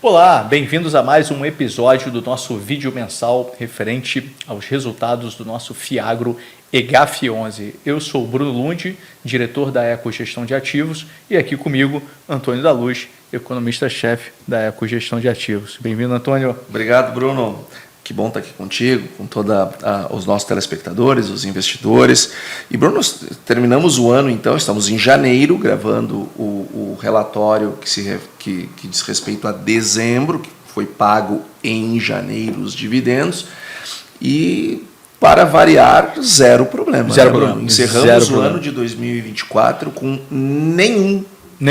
Olá, bem-vindos a mais um episódio do nosso vídeo mensal referente aos resultados do nosso Fiagro EGAF11. Eu sou o Bruno Lund, diretor da Ecogestão de Ativos, e aqui comigo, Antônio da Luz, economista-chefe da Ecogestão de Ativos. Bem-vindo, Antônio. Obrigado, Bruno. Que bom estar aqui contigo, com todos os nossos telespectadores, os investidores. E, Bruno, terminamos o ano, então, estamos em janeiro, gravando o relatório que diz respeito a dezembro, que foi pago em janeiro os dividendos, e, para variar, zero problema. Problema. Encerramos o ano de 2024 com nenhum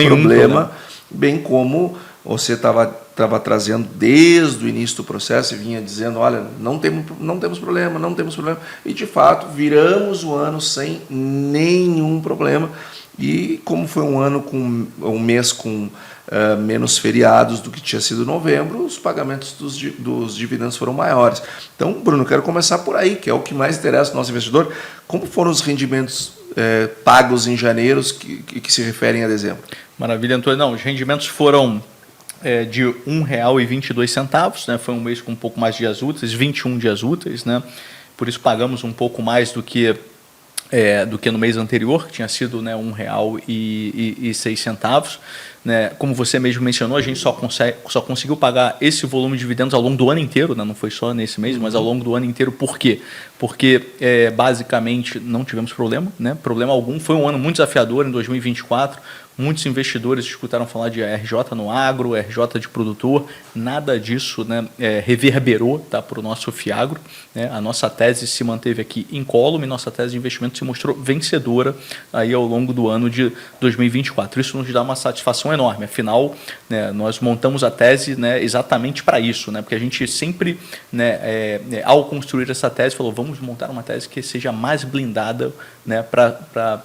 problema, bem como você estava trazendo desde o início do processo e vinha dizendo, olha, não temos problema, e de fato viramos o ano sem nenhum problema. E como foi um mês com menos feriados do que tinha sido novembro, os pagamentos dos dividendos foram maiores. Então, Bruno, quero começar por aí, que é o que mais interessa ao nosso investidor. Como foram os rendimentos pagos em janeiro que se referem a dezembro? Maravilha, Antônio. Não, os rendimentos foram de R$ 1,22, né? Foi um mês com um pouco mais de dias úteis, 21 dias úteis, né? Por isso pagamos um pouco mais do que no mês anterior, que tinha sido, né, R$ 1,06. Né? Como você mesmo mencionou, a gente só conseguiu pagar esse volume de dividendos ao longo do ano inteiro, né? Não foi só nesse mês, mas ao longo do ano inteiro. Por quê? Porque basicamente não tivemos problema, né? Problema algum. Foi um ano muito desafiador em 2024. Muitos investidores escutaram falar de RJ no agro, RJ de produtor, nada disso, né, reverberou, tá, para o nosso Fiagro, né? A nossa tese se manteve aqui incólume, nossa tese de investimento se mostrou vencedora aí ao longo do ano de 2024. Isso nos dá uma satisfação enorme, afinal, né, nós montamos a tese, né, exatamente para isso, né, porque a gente sempre, né, ao construir essa tese, falou, vamos montar uma tese que seja mais blindada, né, para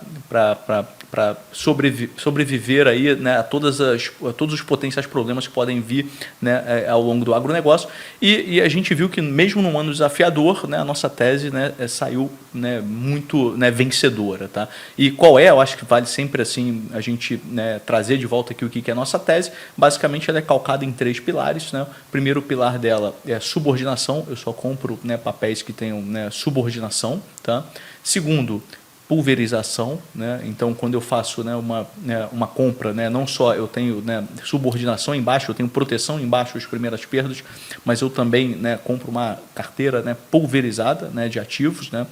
sobreviver aí, né, a todos os potenciais problemas que podem vir, né, ao longo do agronegócio. E a gente viu que mesmo num ano desafiador, né, a nossa tese, né, saiu, né, muito, né, vencedora. Tá? E qual é? Eu acho que vale sempre assim, a gente, né, trazer de volta aqui o que é a nossa tese. Basicamente ela é calcada em 3 pilares. Né? O primeiro pilar dela é subordinação, eu só compro, né, papéis que tenham, né, subordinação. Tá? Segundo, pulverização, né? Então, quando eu faço, né, uma compra, né, não só eu tenho, né, subordinação embaixo, eu tenho proteção embaixo das primeiras perdas, mas eu também, né, compro uma carteira, né, pulverizada, né, de ativos, né,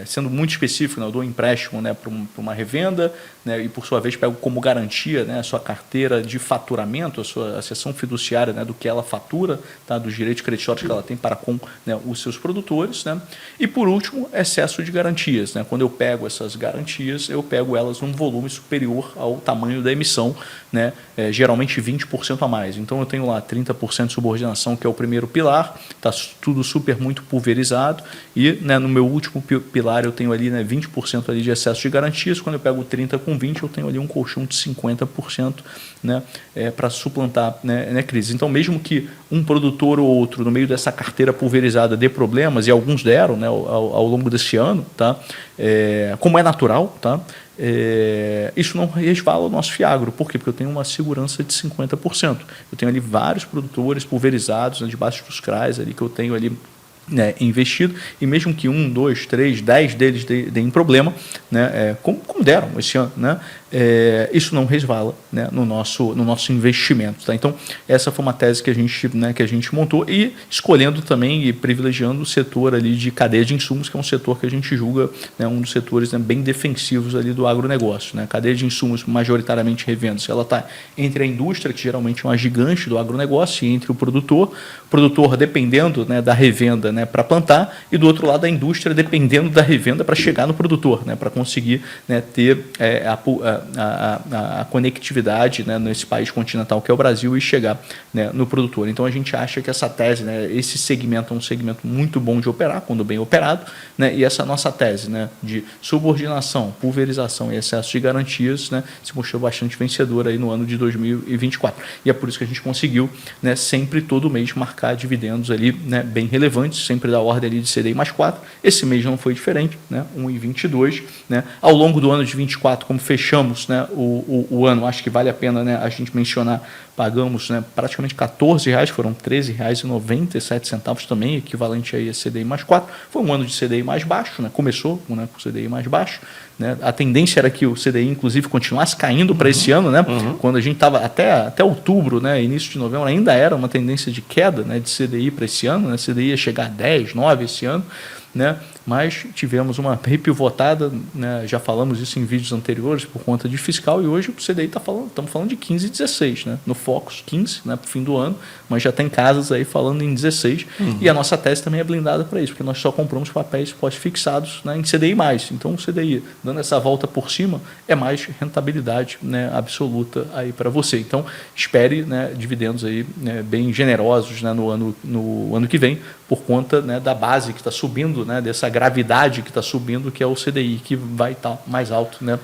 sendo muito específico, né, eu dou um empréstimo, né, para uma revenda, né, e por sua vez pego como garantia, né, a sua carteira de faturamento, a seção fiduciária, né, do que ela fatura, tá, dos direitos creditórios que ela tem para com, né, os seus produtores. Né, e por último, excesso de garantias. Né, quando eu pego essas garantias, eu pego elas num volume superior ao tamanho da emissão, né, geralmente 20% a mais. Então eu tenho lá 30% de subordinação, que é o primeiro pilar, está tudo muito pulverizado, e, né, no meu último pilar eu tenho ali, né, 20% ali de excesso de garantias. Quando eu pego 30 com 20, eu tenho ali um colchão de 50%, né, para suplantar, né, crise. Então, mesmo que um produtor ou outro, no meio dessa carteira pulverizada, dê problemas, e alguns deram, né, ao longo desse ano, tá, como é natural, tá, isso não resvala o nosso Fiagro. Por quê? Porque eu tenho uma segurança de 50%. Eu tenho ali vários produtores pulverizados, né, debaixo dos CRAs ali, que eu tenho ali, né, investido, e mesmo que 1, 2, 3, 10 deles deem problema, né, como deram esse ano, né, isso não resvala, né, no nosso investimento. Tá? Então, essa foi uma tese que a gente montou, e escolhendo também e privilegiando o setor ali de cadeia de insumos, que é um setor que a gente julga, né, um dos setores, né, bem defensivos ali do agronegócio. Né? Cadeia de insumos majoritariamente revendos, ela está entre a indústria, que geralmente é uma gigante do agronegócio, e entre o produtor dependendo, né, da revenda, né, para plantar, e do outro lado a indústria dependendo da revenda para chegar no produtor, né, para conseguir, né, ter a conectividade, né, nesse país continental que é o Brasil e chegar, né, no produtor. Então a gente acha que essa tese, né, esse segmento é um segmento muito bom de operar, quando bem operado, né, e essa nossa tese, né, de subordinação, pulverização e excesso de garantias, né, se mostrou bastante vencedora aí no ano de 2024. E é por isso que a gente conseguiu, né, sempre todo mês marcar dividendos ali, né, bem relevantes, sempre da ordem ali de CDI mais 4. Esse mês não foi diferente, né, 1,22. Né. Ao longo do ano de 24, como fechamos, né, o ano, acho que vale a pena, né, a gente mencionar, pagamos, né, praticamente R$14, foram R$13,97 também, equivalente aí a CDI mais 4. Foi um ano de CDI mais baixo, né, começou, né, com CDI mais baixo. Né, a tendência era que o CDI, inclusive, continuasse caindo para esse ano, né, quando a gente estava até outubro, né, início de novembro, ainda era uma tendência de queda, né, de CDI para esse ano, né, CDI ia chegar a 10, 9 esse ano, né, mas tivemos uma repivotada, né, já falamos isso em vídeos anteriores por conta de fiscal, e hoje o CDI estamos falando de 15 e 16, né, no Focus 15, né, para o fim do ano, mas já tem casas aí falando em 16, e a nossa tese também é blindada para isso, porque nós só compramos papéis pós-fixados, né, em CDI+, então o CDI dando essa volta por cima é mais rentabilidade, né, absoluta aí para você. Então espere, né, dividendos aí, né, bem generosos, né, no ano que vem, por conta, né, da base que está subindo, né, dessa gravidade que está subindo, que é o CDI, que vai estar mais alto, né,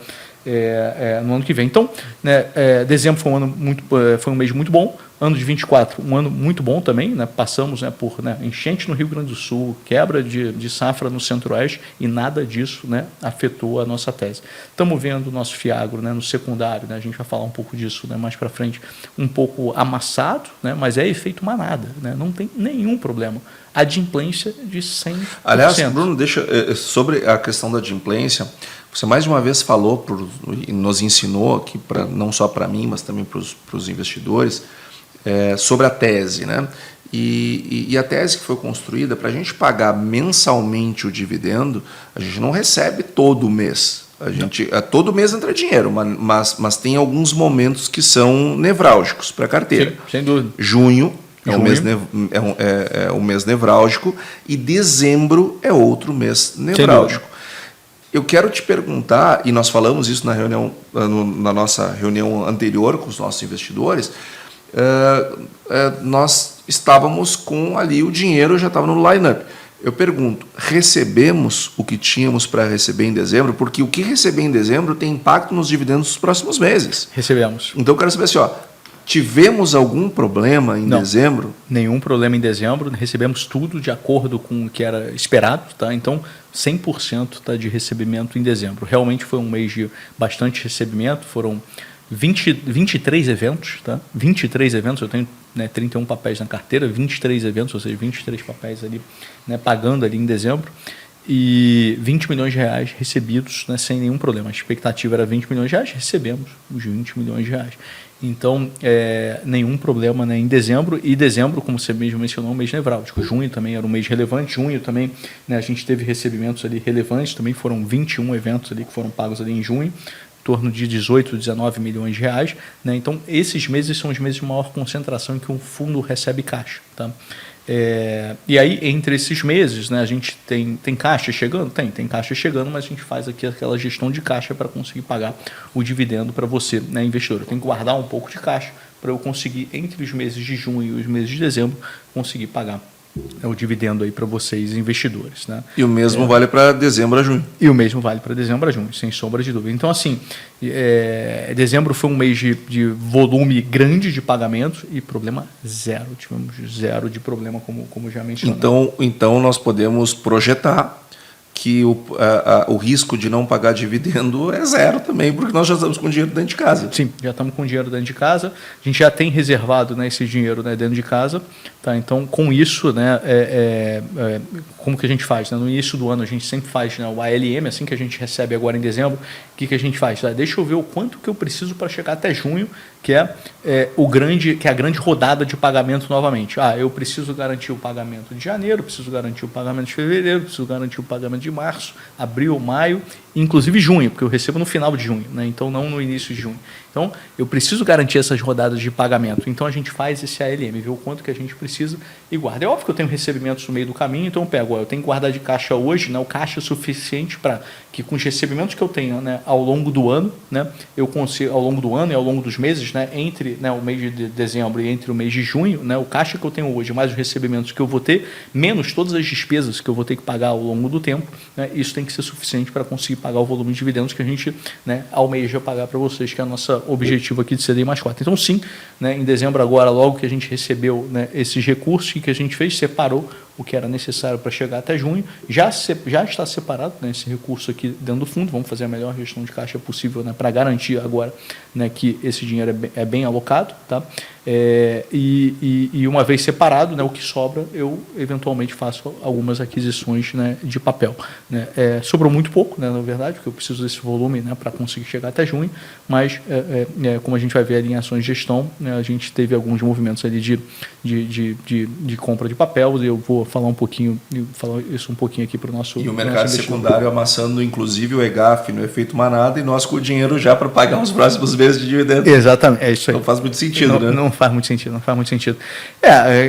no ano que vem. Então, né, dezembro foi um mês muito bom, ano de 24, um ano muito bom também, né, passamos, né, por, né, enchente no Rio Grande do Sul, quebra de safra no Centro-Oeste, e nada disso, né, afetou a nossa tese. Estamos vendo o nosso FIAGRO, né, no secundário, né, a gente vai falar um pouco disso, né, mais para frente, um pouco amassado, né, mas é efeito manada, né, não tem nenhum problema. Adimplência de 100%. Aliás, Bruno, sobre a questão da adimplência, você mais de uma vez falou e nos ensinou aqui, não só para mim, mas também para os investidores, sobre a tese, né? E a tese que foi construída, para a gente pagar mensalmente o dividendo, a gente não recebe todo mês. Todo mês entra dinheiro, mas tem alguns momentos que são nevrálgicos para a carteira. Sim, sem dúvida. Junho é um mês nevrálgico, e dezembro é outro mês nevrálgico. Eu quero te perguntar, e nós falamos isso na nossa reunião anterior com os nossos investidores, nós estávamos com ali o dinheiro, já estava no line-up. Eu pergunto, recebemos o que tínhamos para receber em dezembro? Porque o que receber em dezembro tem impacto nos dividendos dos próximos meses. Recebemos. Então eu quero saber assim, tivemos algum problema em dezembro? Nenhum problema em dezembro, recebemos tudo de acordo com o que era esperado, tá? Então 100% tá, de recebimento em dezembro. Realmente foi um mês de bastante recebimento, foram 23 eventos, tá? 23 eventos, eu tenho, né, 31 papéis na carteira, 23 eventos, ou seja, 23 papéis ali, né, pagando ali em dezembro, e 20 milhões de reais recebidos, né, sem nenhum problema. A expectativa era 20 milhões de reais, recebemos os 20 milhões de reais. Então, nenhum problema, né, em dezembro, e dezembro, como você mesmo mencionou, um mês nevrálgico. Junho também era um mês relevante, junho também, né, a gente teve recebimentos ali relevantes, também foram 21 eventos ali que foram pagos ali em junho, em torno de 18, 19 milhões de reais, né? Então, esses meses são os meses de maior concentração em que o fundo recebe caixa, tá? E aí, entre esses meses, né, a gente tem caixa chegando? Tem caixa chegando, mas a gente faz aqui aquela gestão de caixa para conseguir pagar o dividendo para você, né, investidor. Eu tenho que guardar um pouco de caixa para eu conseguir, entre os meses de junho e os meses de dezembro, conseguir pagar o dividendo aí para vocês, investidores. Né? E o mesmo vale para dezembro a junho. E o mesmo vale para dezembro a junho, sem sombra de dúvida. Então, assim, dezembro foi um mês de volume grande de pagamentos e problema zero. Tivemos zero de problema, como já mencionei. Então, nós podemos projetar que o risco de não pagar dividendo é zero também, porque nós já estamos com dinheiro dentro de casa. Sim, já estamos com dinheiro dentro de casa. A gente já tem reservado, né, esse dinheiro, né, dentro de casa. Tá? Então, com isso, né, como que a gente faz? Né? No início do ano, a gente sempre faz, né, o ALM, assim que a gente recebe agora em dezembro, o que a gente faz? Deixa eu ver o quanto que eu preciso para chegar até junho, que é a grande rodada de pagamento novamente. Eu preciso garantir o pagamento de janeiro, preciso garantir o pagamento de fevereiro, preciso garantir o pagamento de março, abril, maio, inclusive junho, porque eu recebo no final de junho, né? Então não no início de junho. Então eu preciso garantir essas rodadas de pagamento. Então a gente faz esse ALM, vê o quanto que a gente precisa e guarda. É óbvio que eu tenho recebimentos no meio do caminho, então eu pego, eu tenho que guardar de caixa hoje, né? O caixa é suficiente para que com os recebimentos que eu tenho, né, ao longo do ano, né, eu consigo, ao longo do ano e ao longo dos meses, né, entre, né, o mês de dezembro e entre o mês de junho, né, o caixa que eu tenho hoje, mais os recebimentos que eu vou ter, menos todas as despesas que eu vou ter que pagar ao longo do tempo, né, isso tem que ser suficiente para conseguir pagar o volume de dividendos que a gente, né, almeja pagar para vocês, que é o nosso objetivo aqui de CDI mais 4. Então, sim, né, em dezembro agora, logo que a gente recebeu, né, esses recursos, o que a gente fez? Separou o que era necessário para chegar até junho, já está separado, né, esse recurso aqui dentro do fundo, vamos fazer a melhor gestão de caixa possível, né, para garantir agora, né, que esse dinheiro é bem alocado, tá? E uma vez separado, né, o que sobra, eu eventualmente faço algumas aquisições, né, de papel. Né? Sobrou muito pouco, né, na verdade, porque eu preciso desse volume, né, para conseguir chegar até junho, mas como a gente vai ver ali em ações de gestão, né, a gente teve alguns movimentos ali de compra de papel, e eu vou falar isso um pouquinho aqui para o nosso... E o mercado secundário amassando, inclusive, o EGAF no efeito manada, e nós com o dinheiro já para pagar os próximos meses de dividendos. Exatamente, é isso aí. Não faz muito sentido, né? Não faz muito sentido.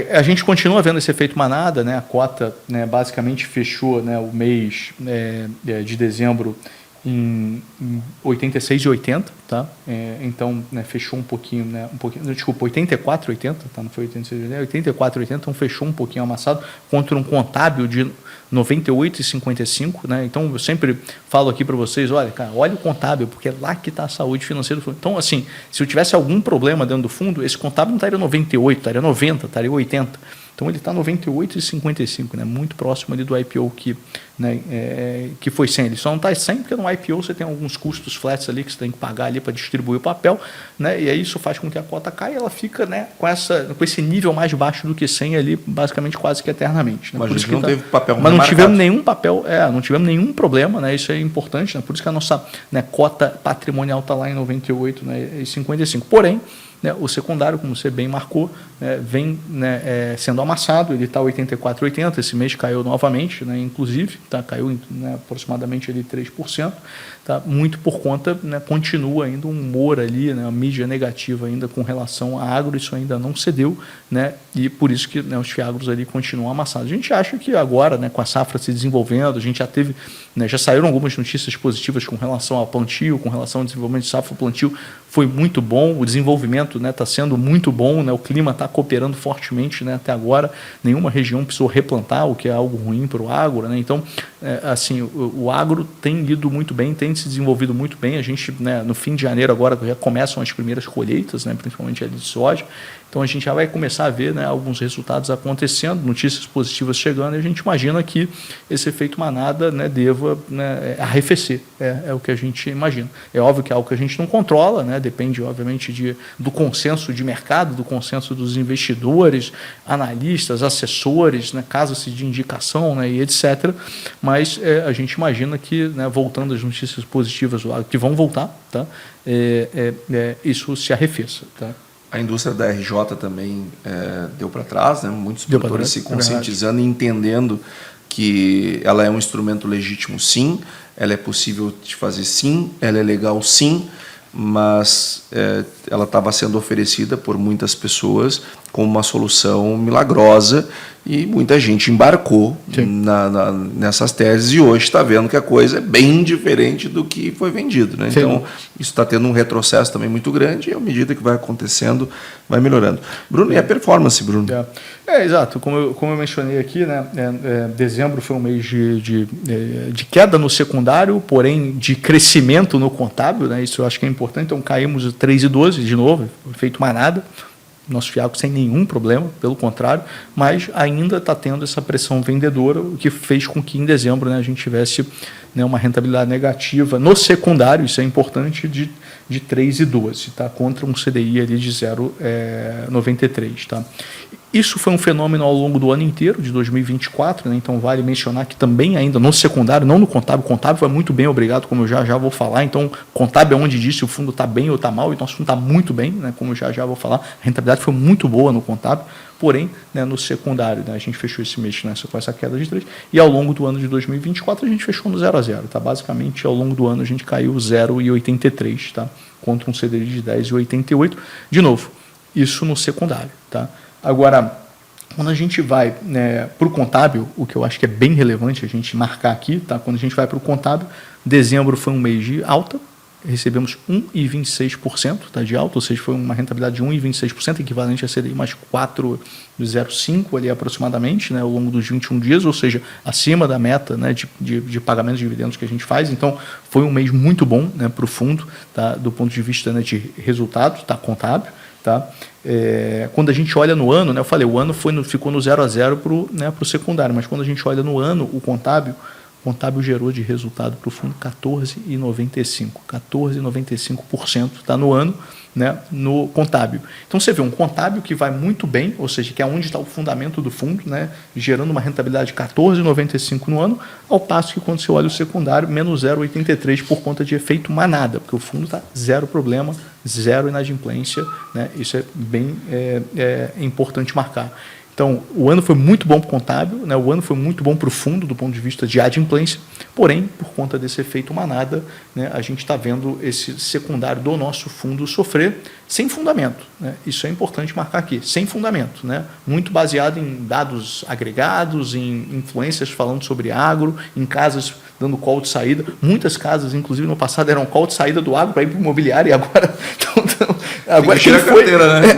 A gente continua vendo esse efeito manada, né? A cota, né, basicamente fechou, né, o mês de dezembro em 86,80, tá? Então, né, fechou um pouquinho, desculpa, 84,80, tá? Não foi 86,80, 84,80, então fechou um pouquinho amassado contra um contábil de 98,55, né? Então eu sempre falo aqui para vocês, olha o contábil, porque é lá que está a saúde financeira do fundo. Então, assim, se eu tivesse algum problema dentro do fundo, esse contábil não estaria 98, estaria 90, estaria 80. Então ele está 98,55, né? Muito próximo ali do IPO que foi 100. Ele só não está 100 porque no IPO você tem alguns custos flats ali que você tem que pagar ali para distribuir o papel, né? E aí isso faz com que a cota caia e ela fica, né, com esse nível mais baixo do que 100 ali, basicamente quase que eternamente. Né? Mas a gente não teve papel mas não tivemos nenhum papel, não tivemos nenhum problema, né? Isso é importante, né? Por isso que a nossa, né, cota patrimonial está lá em 98, né, e 55. Porém, né, o secundário, como você bem marcou, vem, né, sendo amassado, ele está 84,80, esse mês caiu novamente, né, inclusive, tá, caiu, né, aproximadamente ali 3%, tá, muito por conta, né, continua ainda um humor ali, né, uma mídia negativa ainda com relação a agro, isso ainda não cedeu, né, e por isso que, né, os fiagros ali continuam amassados. A gente acha que agora, né, com a safra se desenvolvendo, a gente já teve, né, já saíram algumas notícias positivas com relação ao plantio, com relação ao desenvolvimento de safra, o plantio foi muito bom, o desenvolvimento está sendo muito bom, né, o clima está cooperando fortemente, né, até agora, nenhuma região precisou replantar, o que é algo ruim para o agro, né, então, assim, o agro tem ido muito bem, tem se desenvolvido muito bem, a gente, né, no fim de janeiro agora já começam as primeiras colheitas, né, principalmente ali de soja, então a gente já vai começar a ver, né, alguns resultados acontecendo, notícias positivas chegando, e a gente imagina que esse efeito manada, né, deva, né, arrefecer, é o que a gente imagina. É óbvio que é algo que a gente não controla, né, depende obviamente do consenso de mercado, do consenso dos investidores, analistas, assessores, né, casos de indicação, né, e etc. Mas a gente imagina que, né, voltando às notícias positivas que vão voltar, tá, isso se arrefeça. Tá? A indústria da RJ também deu para trás, né? Muitos produtores se conscientizando e entendendo que ela é um instrumento legítimo, sim, ela é possível de fazer, sim, ela é legal, sim, mas ela estava sendo oferecida por muitas pessoas como uma solução milagrosa e muita gente embarcou nessas teses e hoje está vendo que a coisa é bem diferente do que foi vendido. Né? Então, isso está tendo um retrocesso também muito grande e à medida que vai acontecendo, vai melhorando. Bruno, e a performance, Bruno? Exato. Como eu mencionei aqui, né, dezembro foi um mês de queda no secundário, porém de crescimento no contábil, né? Isso eu acho que é importante. Então, caímos de 3,12 de novo, feito manada. Nosso fiaco sem nenhum problema, pelo contrário, mas ainda está tendo essa pressão vendedora, o que fez com que em dezembro, né, a gente tivesse, né, uma rentabilidade negativa no secundário, isso é importante, de 3,12, tá, contra um CDI ali de 0,93. Tá? Isso foi um fenômeno ao longo do ano inteiro, de 2024, né? Então vale mencionar que também ainda no secundário, não no contábil, vai muito bem, obrigado, como eu já vou falar. Então, contábil é onde diz se o fundo está bem ou está mal, e nosso fundo está muito bem, né? Como eu já vou falar. A rentabilidade foi muito boa no contábil, porém, né, no secundário, né, a gente fechou esse mês com essa queda de 3, e ao longo do ano de 2024 a gente fechou no 0 a 0. Tá? Basicamente, ao longo do ano a gente caiu 0,83, tá? Contra um CDI de 10,88. De novo, isso no secundário. Tá? Agora, quando a gente vai, né, para o contábil, o que eu acho que é bem relevante a gente marcar aqui, tá? Quando a gente vai para o contábil, dezembro foi um mês de alta, recebemos 1,26%, tá, de alta, ou seja, foi uma rentabilidade de 1,26%, equivalente a CDI mais 4,05 ali aproximadamente, né, ao longo dos 21 dias, ou seja, acima da meta, né, de pagamento de dividendos que a gente faz. Então, foi um mês muito bom, né, para o fundo, tá, do ponto de vista, né, de resultados, tá, contábil. Tá? Quando a gente olha no ano, né, eu falei, o ano ficou no 0 a 0 para o, né, pro secundário, mas quando a gente olha no ano, o contábil gerou de resultado para o fundo 14,95%. 14,95% está no ano, né, no contábil. Então você vê um contábil que vai muito bem, ou seja, que é onde está o fundamento do fundo, né, gerando uma rentabilidade de 14,95% no ano, ao passo que quando você olha o secundário, menos 0,83% por conta de efeito manada, porque o fundo está zero problema, zero inadimplência, né, isso é bem importante marcar. Então, o ano foi muito bom para o contábil, né? O ano foi muito bom para o fundo, do ponto de vista de adimplência, porém, por conta desse efeito manada, né, a gente está vendo esse secundário do nosso fundo sofrer sem fundamento. Né? Isso é importante marcar aqui, sem fundamento. Né? Muito baseado em dados agregados, em influências falando sobre agro, em casas dando call de saída. Muitas casas, inclusive no passado, eram call de saída do agro para ir para o imobiliário, e agora... agora tem que tirar a carteira, né?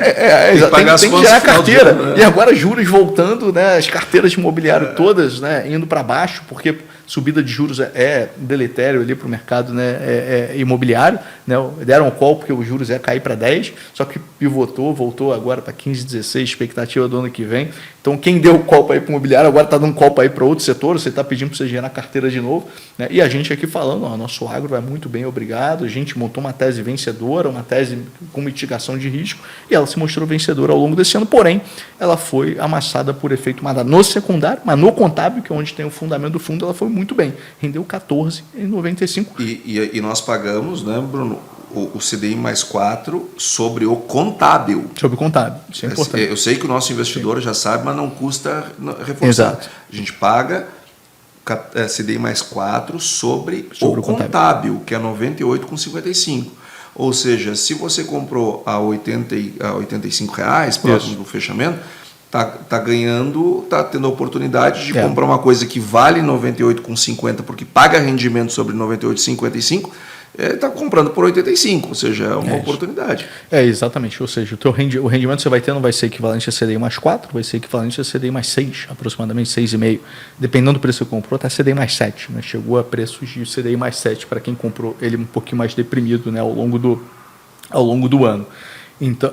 Tem que tirar a carteira. E agora juros voltando, né? As carteiras de imobiliário todas, né? Indo para baixo, porque subida de juros é deletério ali para o mercado, né? Imobiliário. Né? Deram call porque os juros ia cair para 10, só que pivotou, voltou agora para 15, 16, expectativa do ano que vem. Então, quem deu call para ir para o imobiliário, agora está dando call para ir para outro setor, você está pedindo para você gerar carteira de novo. Né? E a gente aqui falando, ó, nosso agro vai muito bem, obrigado. A gente montou uma tese vencedora, uma tese com mitigação de risco, e ela se mostrou vencedora ao longo desse ano, porém, ela foi amassada por efeito manada no secundário, mas no contábil, que é onde tem o fundamento do fundo, ela foi muito bem. Rendeu 14,95. E nós pagamos, né, Bruno, o CDI mais 4 sobre o contábil. Sobre o contábil, isso é importante. Eu sei que o nosso investidor já sabe, mas não custa reforçar. Exato. A gente paga CDI mais 4 sobre o contábil, que é 98,55. Ou seja, se você comprou a R$85, próximo do fechamento, tá ganhando, tá tendo a oportunidade de comprar uma coisa que vale 98,50 porque paga rendimento sobre 98,55, está comprando por 85, ou seja, é uma oportunidade. Exatamente, ou seja, o rendimento que você vai ter não vai ser equivalente a CDI mais 4, vai ser equivalente a CDI mais 6, aproximadamente 6,5, dependendo do preço que você comprou, até CDI mais 7, né? Chegou a preços de CDI mais 7 para quem comprou ele um pouquinho mais deprimido, né, ao longo do ano. Então,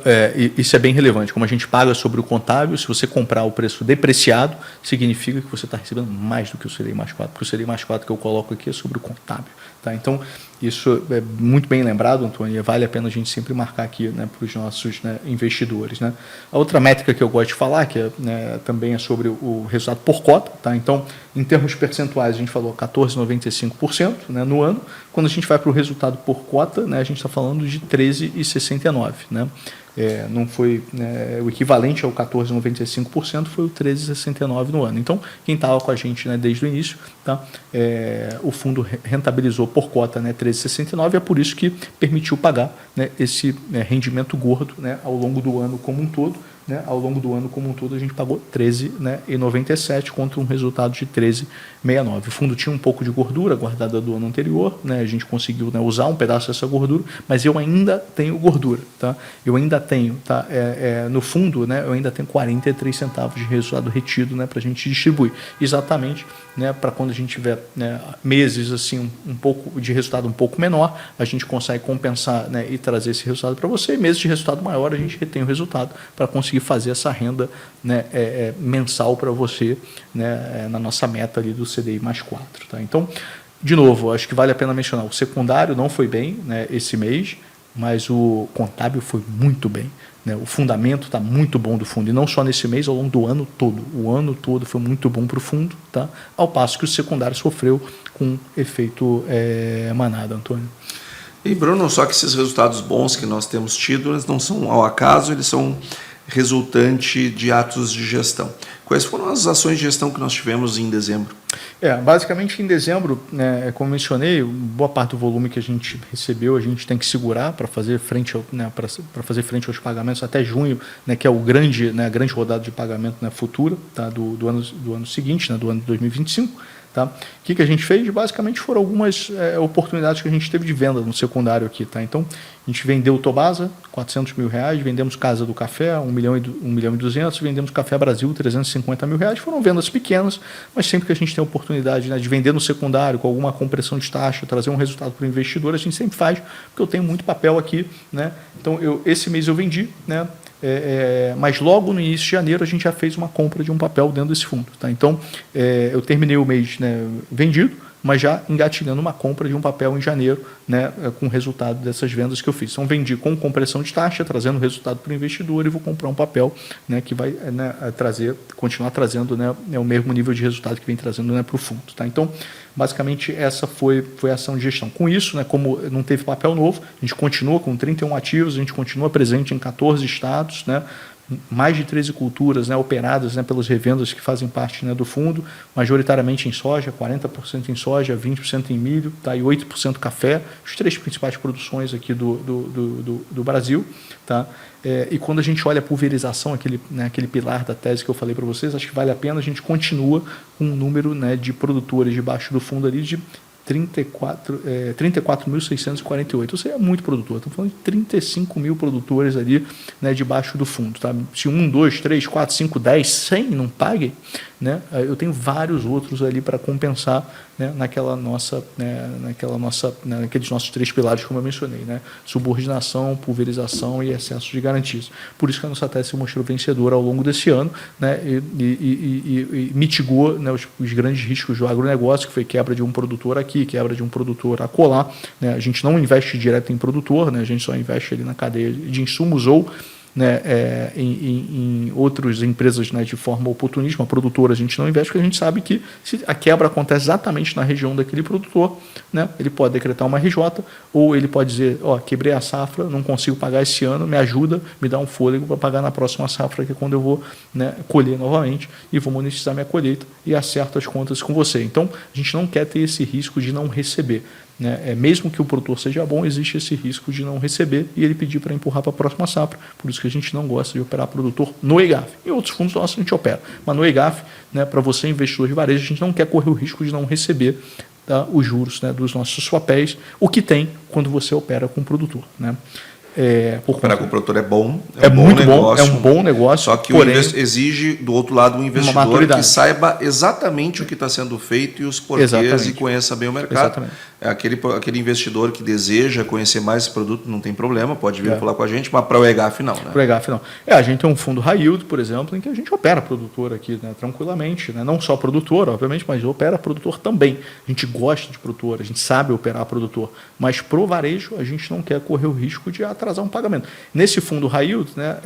isso é bem relevante. Como a gente paga sobre o contábil, se você comprar o preço depreciado, significa que você está recebendo mais do que o CDI mais 4, porque o CDI mais 4 que eu coloco aqui é sobre o contábil. Tá? Então, isso é muito bem lembrado, Antônio, e vale a pena a gente sempre marcar aqui, né, para os nossos, né, investidores. Né? A outra métrica que eu gosto de falar, que também é sobre o resultado por cota. Tá? Então, em termos percentuais, a gente falou 14,95%, né, no ano. Quando a gente vai para o resultado por cota, né, a gente está falando de 13,69%. Né? Não foi, né, o equivalente ao 14,95%, foi o 13,69% no ano. Então, quem estava com a gente, né, desde o início, tá, o fundo rentabilizou por cota, né, 13,69%, é por isso que permitiu pagar, né, esse rendimento gordo, né, ao longo do ano como um todo. Né, ao longo do ano como um todo a gente pagou 13,97 contra um resultado de 13,69. O fundo tinha um pouco de gordura guardada do ano anterior, né, a gente conseguiu, né, usar um pedaço dessa gordura, mas eu ainda tenho gordura, tá? Eu ainda tenho, tá? No fundo, né, eu ainda tenho 43 centavos de resultado retido, né, para a gente distribuir, exatamente, né, para quando a gente tiver, né, meses assim um pouco de resultado um pouco menor, a gente consegue compensar, né, e trazer esse resultado para você, e meses de resultado maior a gente retém o resultado para conseguir fazer essa renda, né, mensal para você, né, na nossa meta ali do CDI mais 4. Tá? Então, de novo, acho que vale a pena mencionar, o secundário não foi bem, né, esse mês, mas o contábil foi muito bem. Né? O fundamento está muito bom do fundo, e não só nesse mês, ao longo do ano todo. O ano todo foi muito bom para o fundo, tá? Ao passo que o secundário sofreu com efeito manada, Antônio. E, Bruno, só que esses resultados bons que nós temos tido, eles não são ao acaso, eles são resultante de atos de gestão. Quais foram as ações de gestão que nós tivemos em dezembro? Basicamente em dezembro, né, como mencionei, boa parte do volume que a gente recebeu a gente tem que segurar para fazer frente aos pagamentos até junho, né, que é a grande rodada de pagamento, né, futura, tá, do ano seguinte, né, do ano de 2025. Tá? O que a gente fez? Basicamente foram algumas oportunidades que a gente teve de venda no secundário aqui. Tá? Então, a gente vendeu o Tobasa, R$400 mil, vendemos Casa do Café, 1 milhão e 200, vendemos Café Brasil, R$350 mil. Foram vendas pequenas, mas sempre que a gente tem a oportunidade, né, de vender no secundário com alguma compressão de taxa, trazer um resultado para o investidor, a gente sempre faz, porque eu tenho muito papel aqui. Né? Então, esse mês eu vendi, né? Mas logo no início de janeiro a gente já fez uma compra de um papel dentro desse fundo. Tá? Então, eu terminei o mês, né, vendido, mas já engatilhando uma compra de um papel em janeiro, né, com o resultado dessas vendas que eu fiz. Então, vendi com compressão de taxa, trazendo resultado para o investidor, e vou comprar um papel, né, que vai, né, continuar trazendo, né, o mesmo nível de resultado que vem trazendo, né, para o fundo. Tá? Então, basicamente, essa foi a ação de gestão. Com isso, né, como não teve papel novo, a gente continua com 31 ativos, a gente continua presente em 14 estados, né, mais de 13 culturas, né, operadas, né, pelas revendas que fazem parte, né, do fundo, majoritariamente em soja, 40% em soja, 20% em milho, tá, e 8% café, as 3 principais produções aqui do Brasil. Tá? E quando a gente olha a pulverização, aquele pilar da tese que eu falei para vocês, acho que vale a pena, a gente continua com um número, né, de produtores debaixo do fundo ali de 34.648, ou seja, é muito produtor. Estamos falando de 35 mil produtores ali, né, debaixo do fundo. Tá? Se 1, 2, 3, 4, 5, 10, 100 não paguem, né, eu tenho vários outros ali para compensar, né, naqueles nossos 3 pilares, como eu mencionei, né, subordinação, pulverização e excesso de garantias. Por isso que a nossa tese se mostrou vencedora ao longo desse ano, né, e mitigou, né, os grandes riscos do agronegócio, que foi quebra de um produtor aqui, quebra de um produtor acolá. Né, a gente não investe direto em produtor, né, a gente só investe ali na cadeia de insumos ou, né, em outras empresas, né, de forma oportunista. Uma produtora a gente não investe, porque a gente sabe que se a quebra acontece exatamente na região daquele produtor, né, ele pode decretar uma RJ, ou ele pode dizer, quebrei a safra, não consigo pagar esse ano, me ajuda, me dá um fôlego para pagar na próxima safra, que é quando eu vou, né, colher novamente e vou monetizar minha colheita e acerto as contas com você. Então, a gente não quer ter esse risco de não receber. Né? Mesmo que o produtor seja bom, existe esse risco de não receber e ele pedir para empurrar para a próxima safra. Por isso que a gente não gosta de operar produtor no EGAF. Em outros fundos nossos a gente opera, mas no EGAF, né, para você investidor de varejo, a gente não quer correr o risco de não receber, tá, os juros, né, dos nossos papéis, o que tem quando você opera com o produtor. Né? Operar com o produtor é bom, muito bom, é um bom negócio. Só que porém, exige do outro lado um investidor que saiba exatamente o que está sendo feito e os porquês e conheça bem o mercado. Exatamente. Aquele investidor que deseja conhecer mais esse produto não tem problema, pode vir falar com a gente, mas para o EGAF não. Né? Para o EGAF não. A gente tem um fundo high yield, por exemplo, em que a gente opera produtor aqui, né, tranquilamente, né? Não só produtor, obviamente, mas opera produtor também. A gente gosta de produtor, a gente sabe operar produtor, mas para o varejo a gente não quer correr o risco de atrasar um pagamento. Nesse fundo high yield, né,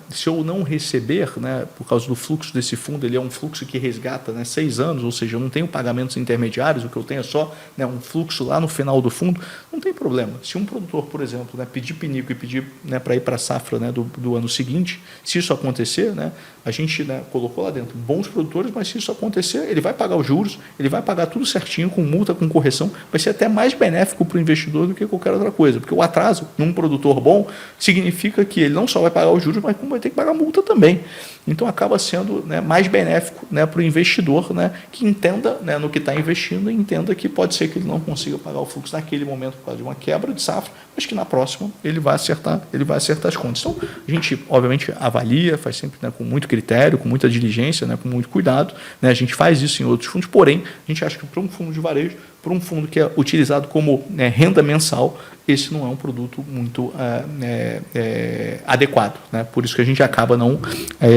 se eu não receber, né, por causa do fluxo desse fundo, ele é um fluxo que resgata, né, 6 anos, ou seja, eu não tenho pagamentos intermediários, o que eu tenho é só, né, um fluxo lá no final do fundo, não tem problema. Se um produtor, por exemplo, né, pedir pinico e pedir, né, para ir para a safra, né, do ano seguinte, se isso acontecer, né, a gente, né, colocou lá dentro bons produtores, mas se isso acontecer, ele vai pagar os juros, ele vai pagar tudo certinho, com multa, com correção, vai ser até mais benéfico para o investidor do que qualquer outra coisa, porque o atraso num produtor bom significa que ele não só vai pagar os juros, mas como vai ter que pagar multa também. Então, acaba sendo, né, mais benéfico, né, para o investidor, né, que entenda, né, no que está investindo e entenda que pode ser que ele não consiga pagar o fluxo naquele momento por causa de uma quebra de safra, mas que na próxima ele vai acertar as contas. Então, a gente, obviamente, avalia, faz sempre, né, com muito critério, com muita diligência, né, com muito cuidado. Né, a gente faz isso em outros fundos, porém, a gente acha que para um fundo de varejo, para um fundo que é utilizado como, né, renda mensal, esse não é um produto muito adequado. Né? Por isso que a gente acaba não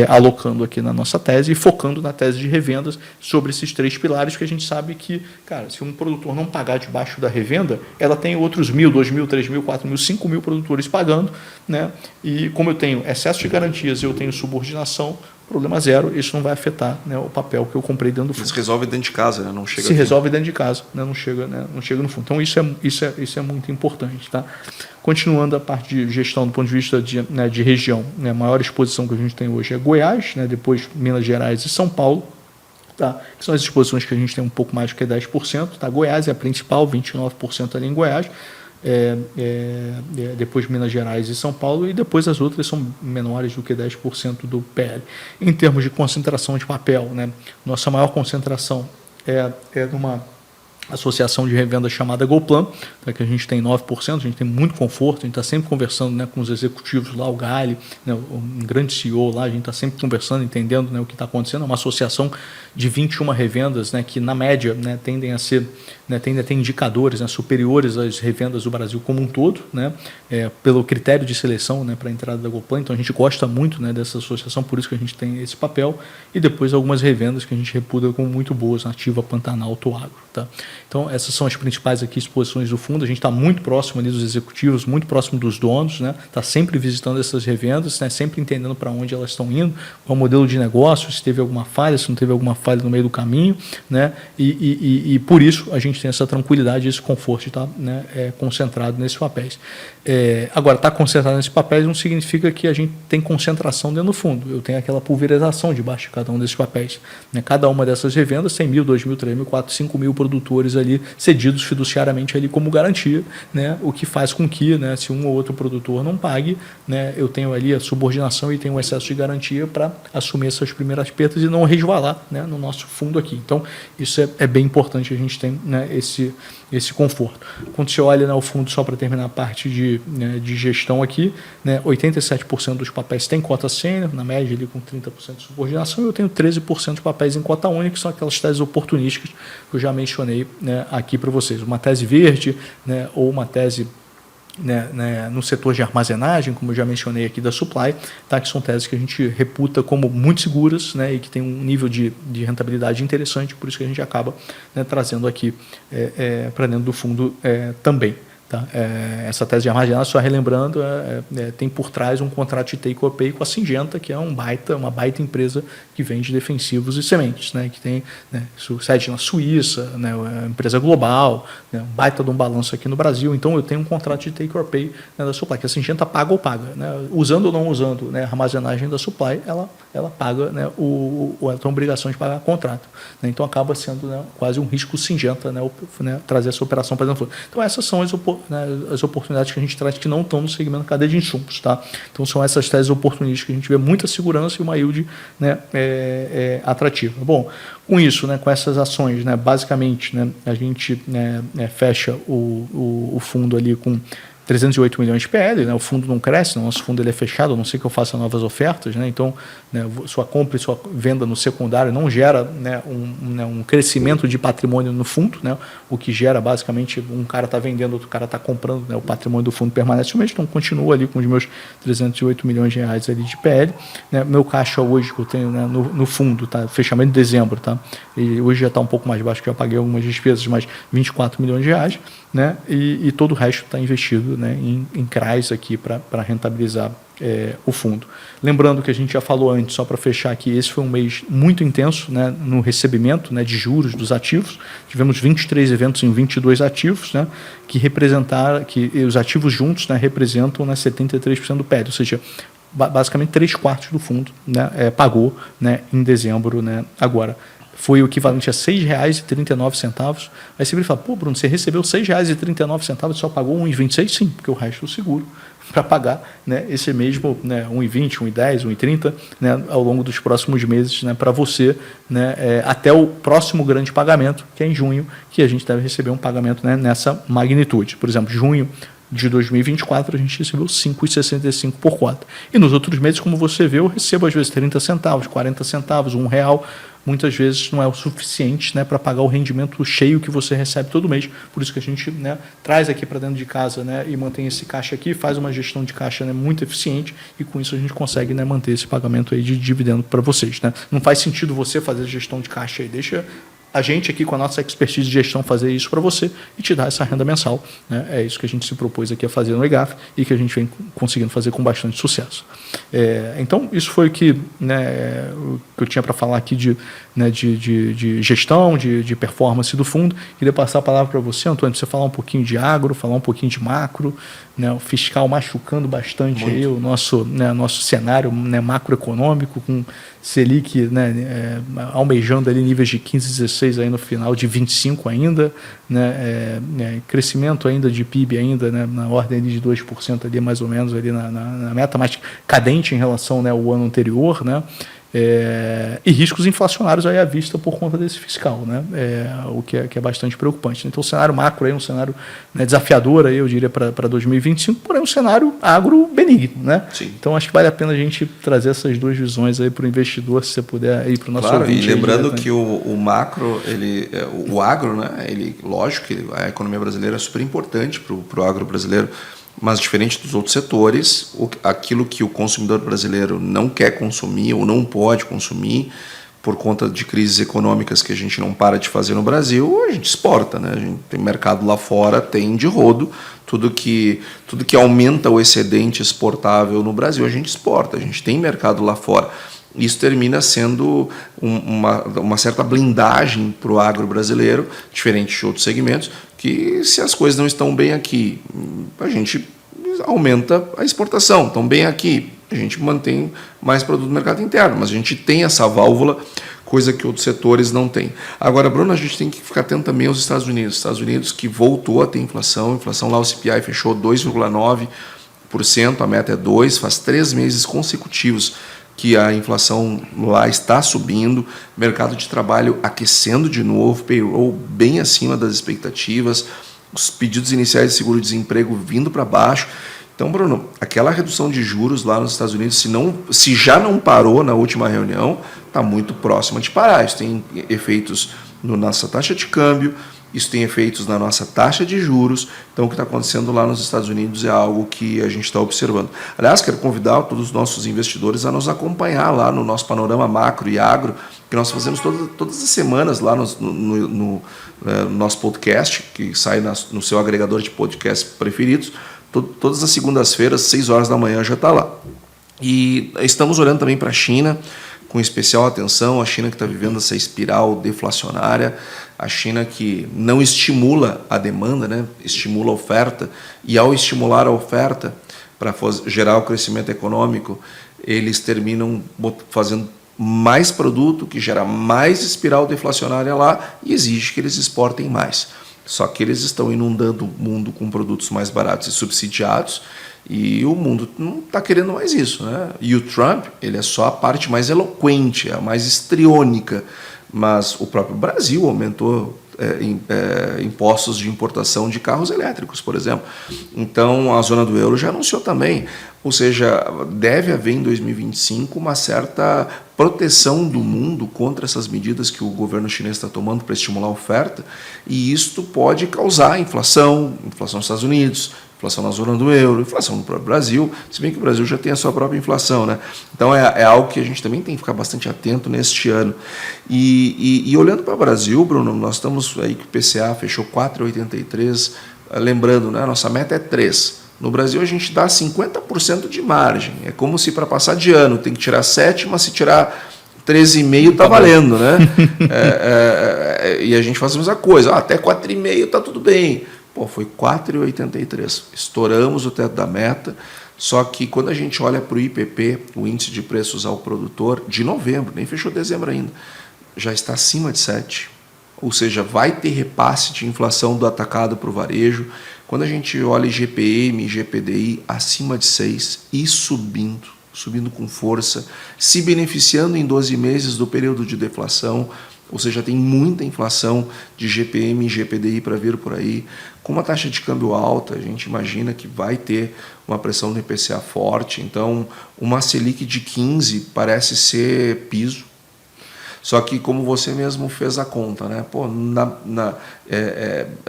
alocando aqui na nossa tese e focando na tese de revendas sobre esses 3 pilares, que a gente sabe que, cara, se um produtor não pagar debaixo da revenda, ela tem outros 1.000, 2.000, 3.000, 4.000, 5.000 produtores pagando, né? E como eu tenho excesso de garantias e eu tenho subordinação, problema zero, isso não vai afetar, né, o papel que eu comprei dentro do fundo. Se resolve dentro de casa, né? Não chega Se resolve dentro de casa, né? Não chega no fundo. Então, isso é muito importante. Tá? Continuando a parte de gestão do ponto de vista de região, né? A maior exposição que a gente tem hoje é Goiás, né? Depois Minas Gerais e São Paulo. Tá? Que são as exposições que a gente tem um pouco mais do que 10%. Tá? Goiás é a principal, 29% ali em Goiás. Depois Minas Gerais e São Paulo, e depois as outras são menores do que 10% do PL. Em termos de concentração de papel, né, nossa maior concentração é numa associação de revenda chamada Golplan, tá, que a gente tem 9%, a gente tem muito conforto, a gente está sempre conversando, né, com os executivos lá, o Gali, né, um grande CEO lá, a gente está sempre conversando, entendendo, né, o que está acontecendo. É uma associação de 21 revendas, né, que na média, né, tendem a ter indicadores, né, superiores às revendas do Brasil como um todo, né, pelo critério de seleção, né, para a entrada da Golplan. Então a gente gosta muito, né, dessa associação, por isso que a gente tem esse papel, e depois algumas revendas que a gente reputa como muito boas, Nativa, Pantanal, Toagro. Tá? Então essas são as principais aqui exposições do fundo. A gente está muito próximo ali dos executivos, muito próximo dos donos, né, está sempre visitando essas revendas, né, sempre entendendo para onde elas estão indo, qual o modelo de negócio, se teve alguma falha, se não teve alguma falha no meio do caminho, né, e por isso a gente tem essa tranquilidade, esse conforto de estar, né, concentrado nesses papéis. Agora, estar concentrado nesses papéis não significa que a gente tem concentração dentro do fundo. Eu tenho aquela pulverização debaixo de cada um desses papéis. Né? Cada uma dessas revendas tem 1.000, 2.000, 3.000, 4.000, 5.000 produtores ali cedidos fiduciariamente ali como garantia, né? O que faz com que, né, se um ou outro produtor não pague, né, eu tenho ali a subordinação e tenho um excesso de garantia para assumir essas primeiras perdas e não resvalar, né, no nosso fundo aqui. Então, isso é bem importante, a gente tem, né, esse conforto. Quando você olha, né, o fundo, só para terminar a parte de gestão aqui, né, 87% dos papéis tem cota sênior, na média ali com 30% de subordinação, e eu tenho 13% de papéis em cota única, que são aquelas teses oportunísticas que eu já mencionei, né, aqui para vocês. Uma tese verde, né, ou uma tese, né, no setor de armazenagem, como eu já mencionei aqui da Supply, tá, que são teses que a gente reputa como muito seguras, né, e que tem um nível de rentabilidade interessante, por isso que a gente acaba, né, trazendo aqui para dentro do fundo também. Tá? Essa tese de armazenagem, só relembrando, tem por trás um contrato de take or pay com a Syngenta, que é uma baita empresa que vende defensivos e sementes, né? Que tem, né, sede na Suíça, né, empresa global, né, um baita de um balanço aqui no Brasil. Então eu tenho um contrato de take or pay, né, da Supply, que a Syngenta paga ou paga. Né? Usando ou não usando, né, a armazenagem da Supply, ela paga, né, ela tem a obrigação de pagar o contrato. Né? Então acaba sendo, né, quase um risco Syngenta, né, trazer essa operação para dentro do fundo. Então essas são as oportunidades que a gente traz que não estão no segmento cadeia de insumos. Tá? Então são essas teses oportunísticas que a gente vê muita segurança e uma yield, né, atrativa. Bom, com isso, né, com essas ações, né, basicamente, né, a gente, né, fecha o fundo ali com 308 milhões de PL, né? O fundo não cresce, o nosso fundo ele é fechado, a não ser que eu faça novas ofertas, né? Então, né, sua compra e sua venda no secundário não gera, né, um crescimento de patrimônio no fundo, né? O que gera basicamente um cara está vendendo, outro cara está comprando, né? O patrimônio do fundo permanece o mesmo, então continua ali com os meus 308 milhões de reais ali de PL. Né? Meu caixa hoje que eu tenho, né, no fundo, tá? Fechamento de dezembro, tá? E hoje já está um pouco mais baixo, que eu paguei algumas despesas, mas 24 milhões de reais, né? E todo o resto está investido, né, em CRAs aqui para rentabilizar o fundo. Lembrando que a gente já falou antes, só para fechar aqui, esse foi um mês muito intenso, né, no recebimento, né, de juros dos ativos. Tivemos 23 eventos em 22 ativos, né, que representaram, que os ativos juntos, né, representam, né, 73% do PL, ou seja, basicamente 3/4 do fundo, né, pagou, né, em dezembro, né, agora. Foi o equivalente a R$ 6,39. Aí você fala, pô, Bruno, você recebeu R$ 6,39 e só pagou R$ 1,26? Sim, porque o resto eu seguro para pagar, né, esse mesmo, né, R$ 1,20, R$ 1,10, R$ 1,30, né, ao longo dos próximos meses, né, para você, né, até o próximo grande pagamento, que é em junho, que a gente deve receber um pagamento, né, nessa magnitude. Por exemplo, junho de 2024, a gente recebeu 5,65 por cota. E nos outros meses, como você vê, eu recebo às vezes 30 centavos, 40 centavos, R$1. Muitas vezes não é o suficiente, né, para pagar o rendimento cheio que você recebe todo mês. Por isso que a gente, né, traz aqui para dentro de casa, né, e mantém esse caixa aqui, faz uma gestão de caixa, né, muito eficiente, e com isso a gente consegue, né, manter esse pagamento aí de dividendo para vocês. Né. Não faz sentido você fazer gestão de caixa aí, deixa a gente aqui com a nossa expertise de gestão fazer isso para você e te dar essa renda mensal. Né? É isso que a gente se propôs aqui a fazer no EGAF e que a gente vem conseguindo fazer com bastante sucesso. Então, isso foi o que eu tinha para falar aqui de gestão, de performance do fundo. Queria passar a palavra para você, Antônio, para você falar um pouquinho de agro, falar um pouquinho de macro, né? O fiscal machucando bastante aí o nosso cenário, né, macroeconômico, com Selic, né, almejando ali níveis de 15, 16 aí no final de 25 ainda, né, crescimento ainda de PIB ainda, né, na ordem ali de 2% ali mais ou menos ali na meta, mais cadente em relação, né, ao ano anterior, né, e riscos inflacionários aí à vista por conta desse fiscal, né, o que é bastante preocupante. Então o cenário macro aí é um cenário, né, desafiador aí, eu diria para 2025, porém um cenário agro benigno, né? Sim. Então acho que vale a pena a gente trazer essas duas visões aí para o investidor, se você puder ir para o nosso ouvinte. E lembrando que o macro, o agro, né, lógico que a economia brasileira é super importante para o agro brasileiro, mas diferente dos outros setores, aquilo que o consumidor brasileiro não quer consumir ou não pode consumir por conta de crises econômicas que a gente não para de fazer no Brasil, a gente exporta, né? A gente tem mercado lá fora, tem de rodo, tudo que aumenta o excedente exportável no Brasil a gente exporta, a gente tem mercado lá fora. Isso termina sendo uma certa blindagem para o agro brasileiro, diferente de outros segmentos, que se as coisas não estão bem aqui, a gente aumenta a exportação. Estão bem aqui, a gente mantém mais produto no mercado interno, mas a gente tem essa válvula, coisa que outros setores não têm. Agora, Bruno, a gente tem que ficar atento também aos Estados Unidos. Estados Unidos que voltou a ter inflação, lá o CPI fechou 2,9%, a meta é 2%, faz 3 meses consecutivos que a inflação lá está subindo, mercado de trabalho aquecendo de novo, payroll bem acima das expectativas, os pedidos iniciais de seguro-desemprego vindo para baixo. Então, Bruno, aquela redução de juros lá nos Estados Unidos, se já não parou na última reunião, está muito próxima de parar. Isso tem efeitos na nossa taxa de câmbio, isso tem efeitos na nossa taxa de juros. Então, o que está acontecendo lá nos Estados Unidos é algo que a gente está observando. Aliás, quero convidar todos os nossos investidores a nos acompanhar lá no nosso Panorama Macro e Agro, que nós fazemos todas as semanas lá no nosso podcast, que sai no seu agregador de podcasts preferidos. Todas as segundas-feiras, 6 horas da manhã, já está lá. E estamos olhando também para a China, com especial atenção, a China que está vivendo essa espiral deflacionária, a China que não estimula a demanda, né? Estimula a oferta, e ao estimular a oferta para gerar o crescimento econômico, eles terminam fazendo mais produto, que gera mais espiral deflacionária lá e exige que eles exportem mais. Só que eles estão inundando o mundo com produtos mais baratos e subsidiados, e o mundo não está querendo mais isso, né? E o Trump, ele é só a parte mais eloquente, a mais histriônica, mas o próprio Brasil aumentou impostos de importação de carros elétricos, por exemplo. Então, a zona do euro já anunciou também. Ou seja, deve haver em 2025 uma certa proteção do mundo contra essas medidas que o governo chinês está tomando para estimular a oferta, e isto pode causar inflação nos Estados Unidos, inflação na zona do euro, inflação no próprio Brasil, se bem que o Brasil já tem a sua própria inflação, né? Então é algo que a gente também tem que ficar bastante atento neste ano. E olhando para o Brasil, Bruno, nós estamos aí que o PCA fechou 4,83, lembrando, né, a nossa meta é 3%. No Brasil a gente dá 50% de margem, é como se para passar de ano tem que tirar 7, mas se tirar 13,5 está valendo, né? E a gente faz a mesma coisa, até 4,5 está tudo bem. Pô, foi 4,83. Estouramos o teto da meta, só que quando a gente olha para o IPP, o índice de preços ao produtor, de novembro, nem fechou dezembro ainda, já está acima de 7. Ou seja, vai ter repasse de inflação do atacado para o varejo. Quando a gente olha IGPM, IGPDI, acima de 6 e subindo com força, se beneficiando em 12 meses do período de deflação, ou seja, tem muita inflação de GPM e GPDI para vir por aí. Com uma taxa de câmbio alta, a gente imagina que vai ter uma pressão do IPCA forte. Então, uma Selic de 15 parece ser piso. Só que, como você mesmo fez a conta, né? Pô,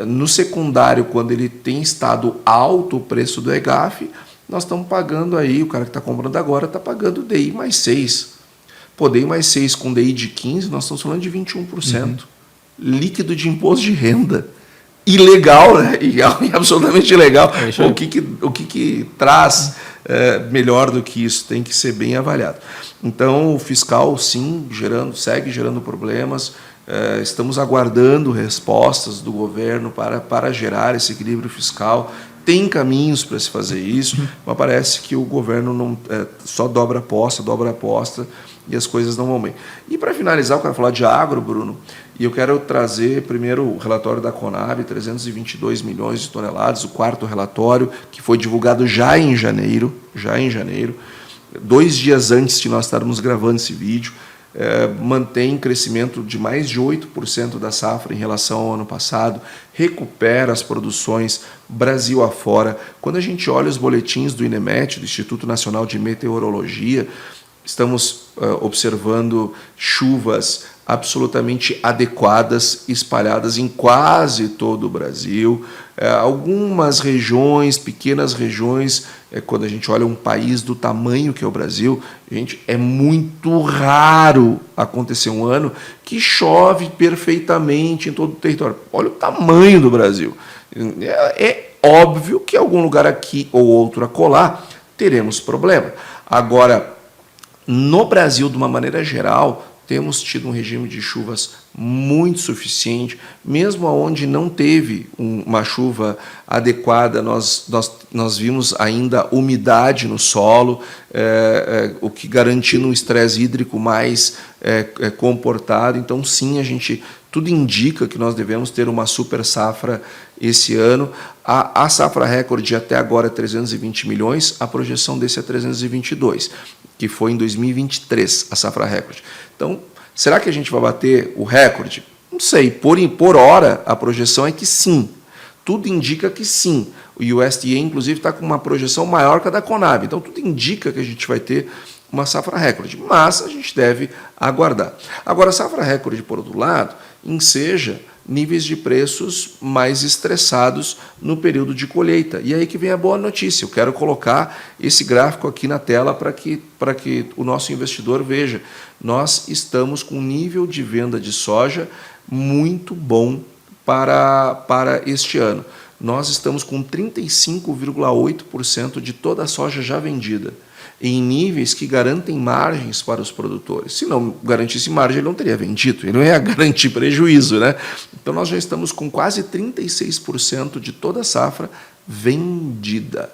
no secundário, quando ele tem estado alto o preço do EGAF, nós estamos pagando aí, o cara que está comprando agora está pagando DI mais 6. Pô, DI mais 6 com DI de 15, nós estamos falando de 21%. líquido de imposto de renda. Ilegal, né? E absolutamente ilegal. O que traz melhor do que isso? Tem que ser bem avaliado. Então, o fiscal, sim, segue gerando problemas. Estamos aguardando respostas do governo para gerar esse equilíbrio fiscal. Tem caminhos para se fazer isso, mas parece que o governo não só dobra a aposta e as coisas não vão bem. E para finalizar, eu quero falar de agro, Bruno, e eu quero trazer primeiro o relatório da Conab, 322 milhões de toneladas, o quarto relatório, que foi divulgado já em janeiro, 2 dias antes de nós estarmos gravando esse vídeo. Mantém crescimento de mais de 8% da safra em relação ao ano passado, recupera as produções Brasil afora. Quando a gente olha os boletins do INEMET, do Instituto Nacional de Meteorologia, estamos observando chuvas absolutamente adequadas, espalhadas em quase todo o Brasil. Algumas regiões, pequenas regiões, quando a gente olha um país do tamanho que é o Brasil, gente, é muito raro acontecer um ano que chove perfeitamente em todo o território. Olha o tamanho do Brasil. É óbvio que em algum lugar aqui ou outro acolá teremos problema. Agora, no Brasil, de uma maneira geral, temos tido um regime de chuvas muito suficiente, mesmo onde não teve uma chuva adequada, nós vimos ainda umidade no solo, o que garantindo um estresse hídrico mais comportado. Então, sim, tudo indica que nós devemos ter uma super safra esse ano. A safra recorde até agora é 320 milhões, a projeção desse é 322, que foi em 2023, a safra recorde. Então, será que a gente vai bater o recorde? Não sei, por hora a projeção é que sim. Tudo indica que sim. O USDA, inclusive, está com uma projeção maior que a da Conab. Então, tudo indica que a gente vai ter uma safra recorde, mas a gente deve aguardar. Agora, a safra recorde, por outro lado, enseja níveis de preços mais estressados no período de colheita. E aí que vem a boa notícia. Eu quero colocar esse gráfico aqui na tela para que o nosso investidor veja. Nós estamos com um nível de venda de soja muito bom para este ano. Nós estamos com 35,8% de toda a soja já vendida, em níveis que garantem margens para os produtores. Se não garantisse margem, ele não teria vendido, ele não ia garantir prejuízo, né? Então, nós já estamos com quase 36% de toda a safra vendida.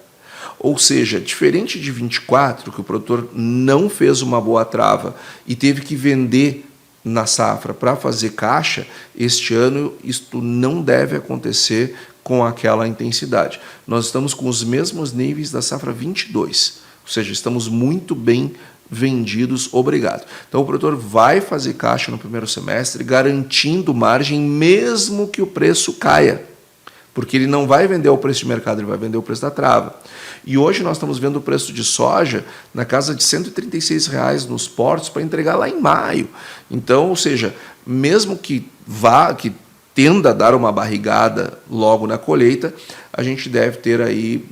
Ou seja, diferente de 24, que o produtor não fez uma boa trava e teve que vender na safra para fazer caixa, este ano isto não deve acontecer com aquela intensidade. Nós estamos com os mesmos níveis da safra 22, ou seja, estamos muito bem vendidos, obrigado. Então, o produtor vai fazer caixa no primeiro semestre, garantindo margem, mesmo que o preço caia, porque ele não vai vender ao preço de mercado, ele vai vender o preço da trava. E hoje nós estamos vendo o preço de soja na casa de R$ 136 nos portos para entregar lá em maio. Então, ou seja, mesmo que tenda a dar uma barrigada logo na colheita, a gente deve ter aí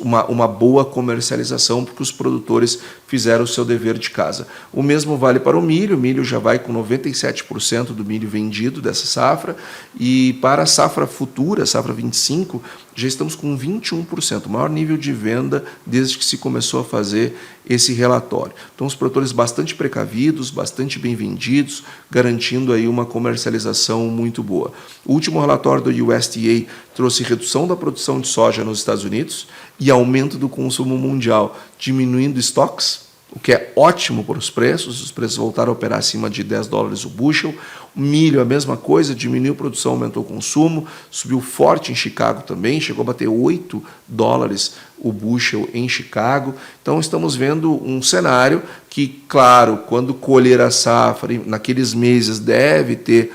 uma boa comercialização, porque os produtores fizeram o seu dever de casa. O mesmo vale para o milho já vai com 97% do milho vendido dessa safra, e para a safra futura, safra 25, já estamos com 21%, o maior nível de venda desde que se começou a fazer esse relatório. Então, os produtores bastante precavidos, bastante bem vendidos, garantindo aí uma comercialização muito boa. O último relatório do USDA trouxe redução da produção de soja nos Estados Unidos e aumento do consumo mundial, diminuindo estoques, o que é ótimo para os preços voltaram a operar acima de $10 o bushel. O milho, a mesma coisa, diminuiu a produção, aumentou o consumo, subiu forte em Chicago também, chegou a bater $8 o bushel em Chicago. Então, estamos vendo um cenário que, claro, quando colher a safra, naqueles meses deve ter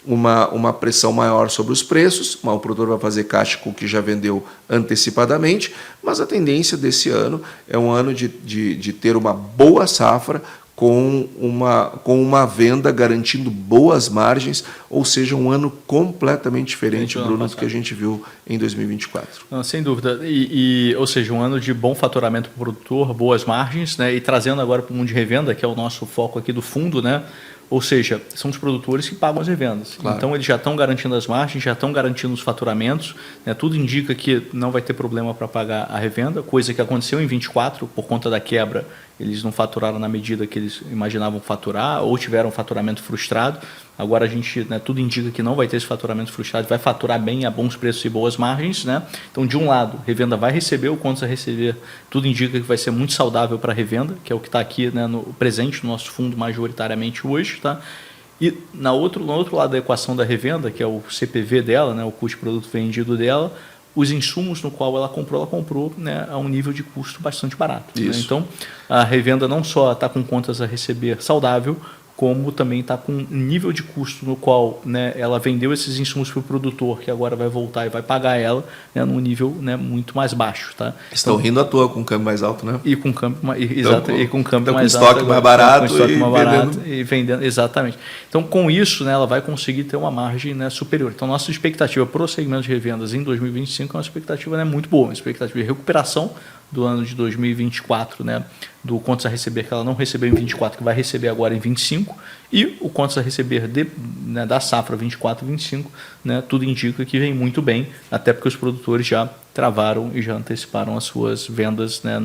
uma pressão maior sobre os preços, o produtor vai fazer caixa com o que já vendeu antecipadamente, mas a tendência desse ano é um ano de ter uma boa safra com uma venda garantindo boas margens, ou seja, um ano completamente diferente, Bruno, do que a gente viu em 2024. Não, sem dúvida. Ou seja, um ano de bom faturamento para o produtor, boas margens, né? E trazendo agora para o mundo de revenda, que é o nosso foco aqui do fundo, né? Ou seja, são os produtores que pagam as revendas. Claro. Então, eles já estão garantindo as margens, já estão garantindo os faturamentos, né? Tudo indica que não vai ter problema para pagar a revenda, coisa que aconteceu em 24, por conta da quebra, eles não faturaram na medida que eles imaginavam faturar, ou tiveram um faturamento frustrado. Agora a gente, né, tudo indica que não vai ter esse faturamento frustrado, vai faturar bem a bons preços e boas margens, né? Então, de um lado, revenda vai receber, o contas a receber, tudo indica que vai ser muito saudável para a revenda, que é o que está aqui, né, no presente no nosso fundo majoritariamente hoje, tá? E no outro lado da equação da revenda, que é o CPV dela, né, o custo de produto vendido dela, os insumos no qual ela comprou, né, a um nível de custo bastante barato. Né? Então, a revenda não só está com contas a receber saudável, como também está com um nível de custo no qual, né, ela vendeu esses insumos para o produtor, que agora vai voltar e vai pagar ela, né, num nível, né, muito mais baixo. Tá? Estão rindo à toa com o câmbio mais alto, né? E com câmbio mais alto. Estoque mais barato e vendendo. Exatamente. Então, com isso, né, ela vai conseguir ter uma margem, né, superior. Então, nossa expectativa para o segmento de revendas em 2025 é uma expectativa, né, muito boa, uma expectativa de recuperação do ano de 2024, né, do contas a receber que ela não recebeu em 24, que vai receber agora em 25, e o contas a receber né, da safra 24 e 25, né, tudo indica que vem muito bem, até porque os produtores já travaram e já anteciparam as suas vendas, né,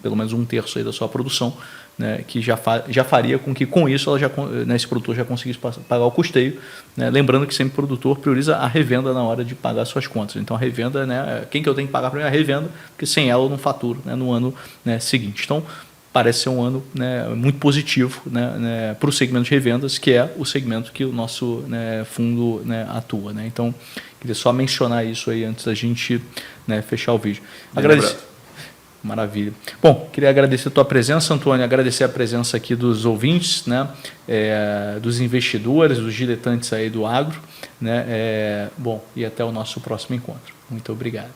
pelo menos um terço aí da sua produção, né, que já faria com que, com isso, né, esse produtor já conseguisse pagar o custeio, né, lembrando que sempre o produtor prioriza a revenda na hora de pagar suas contas. Então, a revenda, né, quem que eu tenho que pagar para mim? A revenda, porque sem ela eu não faturo, né, no ano, né, seguinte. Então, parece ser um ano, né, muito positivo, né, para o segmento de revendas, que é o segmento que o nosso, né, fundo, né, atua. Né? Então, queria só mencionar isso aí antes da gente, né, fechar o vídeo. Agradecer. Maravilha. Bom, queria agradecer a tua presença, Antônio, agradecer a presença aqui dos ouvintes, né, dos investidores, dos diletantes aí do agro, né, bom, e até o nosso próximo encontro. Muito obrigado.